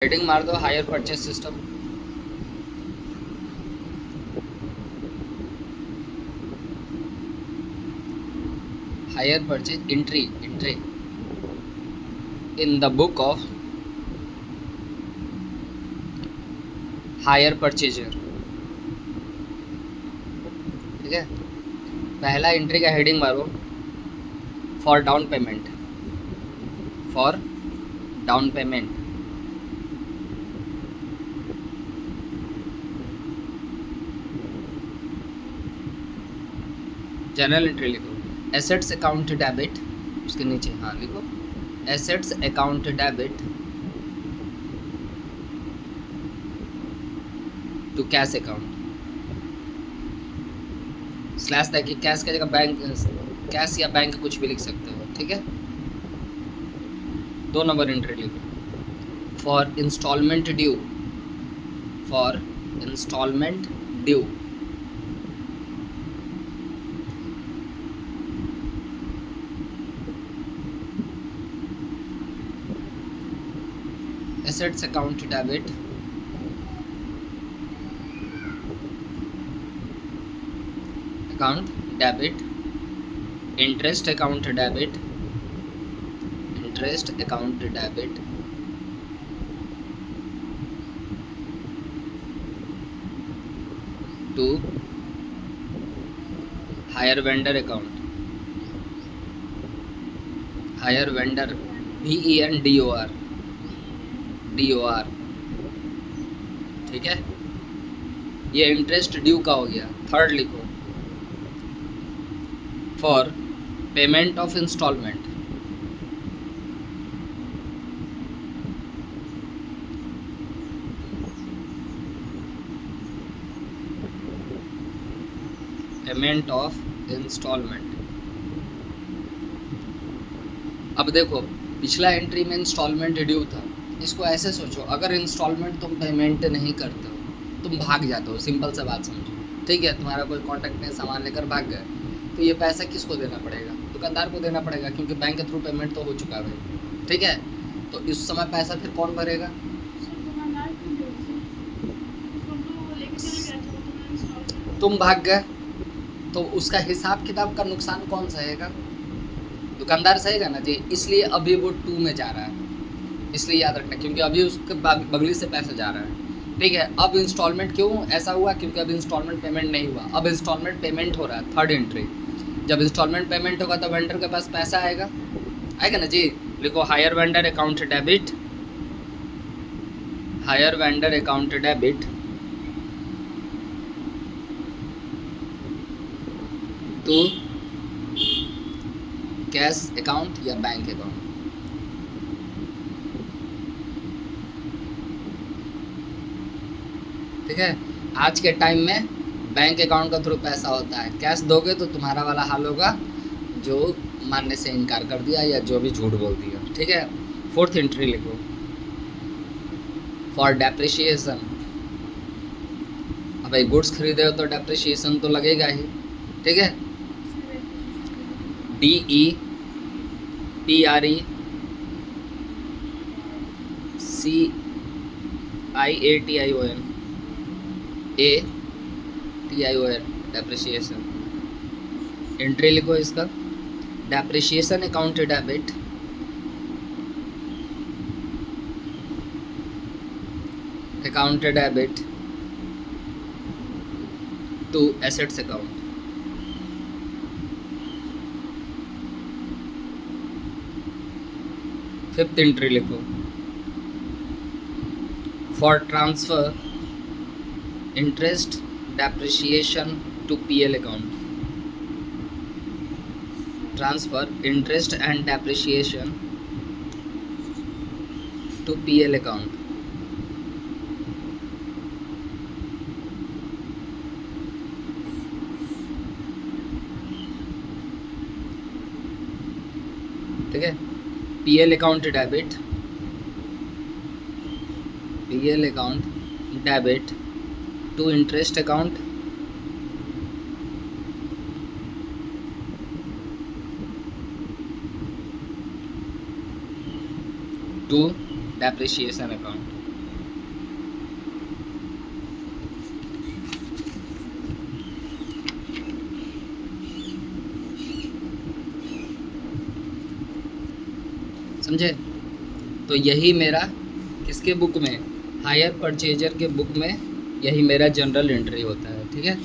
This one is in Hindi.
हेडिंग मार दो hire purchase system. Hire purchase entry in the book of hire purchaser. ठीक है, पहला एंट्री का हेडिंग मारो for down payment. For down payment journal entry लिखो एसेट्स अकाउंट डेबिट, उसके नीचे हाँ लिखो assets account debit to cash account. Slash देखिए कैश की जगह बैंक, कैश या बैंक कुछ भी लिख सकते हो। ठीक है, 2 नंबर एंट्री लिखो for installment due. For installment due assets account debit account debit interest account debit interest account debit to hire vendor account. Hire vendor VENDOR DOR। ठीक है, ये इंटरेस्ट ड्यू का हो गया। थर्ड लिखो for payment of installment. Payment of installment. अब देखो पिछला एंट्री में इंस्टॉलमेंट ड्यू था, इसको ऐसे सोचो अगर इंस्टॉलमेंट तुम पेमेंट नहीं करते हो, तुम भाग जाते हो, सिंपल सा बात समझो। ठीक है, तुम्हारा कोई कॉन्टैक्ट नहीं, सामान लेकर भाग गए, तो ये पैसा किसको देना पड़ेगा? दुकानदार को देना पड़ेगा, क्योंकि बैंक के थ्रू पेमेंट तो हो चुका है भाई। ठीक है, तो इस समय पैसा फिर कौन भरेगा? तुम भाग गए तो उसका हिसाब किताब का नुकसान कौन सहेगा? दुकानदार सहेगा ना जी। इसलिए अभी वो 2 में जा रहा है, इसलिए याद रखना, क्योंकि अभी उसके बगली से पैसा जा रहा है। ठीक है, अब इंस्टॉलमेंट क्यों ऐसा हुआ? क्योंकि अब इंस्टॉलमेंट पेमेंट नहीं हुआ, अब इंस्टॉलमेंट पेमेंट हो रहा है। थर्ड एंट्री, जब इंस्टॉलमेंट पेमेंट होगा तो वेंडर के पास पैसा आएगा, आएगा ना जी। लिखो hire vendor account debit, hire vendor account debit to cash account या बैंक अकाउंट। ठीक है, आज के टाइम में बैंक अकाउंट का थ्रू पैसा होता है। कैश दोगे तो तुम्हारा वाला हाल होगा जो मानने से इनकार कर दिया या जो भी झूठ बोल दिया। ठीक है, फोर्थ एंट्री लिखो फॉर डेप्रिशिएशन। अब भाई गुड्स खरीदे हो तो डेप्रिशिएशन तो लगेगा ही। ठीक है, DEPRECIATION डेप्रिशिएशन। एंट्री लिखो इसका depreciation account debit to assets account. Fifth entry लिखो for transfer interest depreciation to PL account. Transfer interest and depreciation to PL account. ठीक है, PL account debit, PL account debit to interest account to depreciation account. समझे। तो यही मेरा किसके बुक में, हायर परचेजर के बुक में यही मेरा जनरल एंट्री होता है, ठीक है।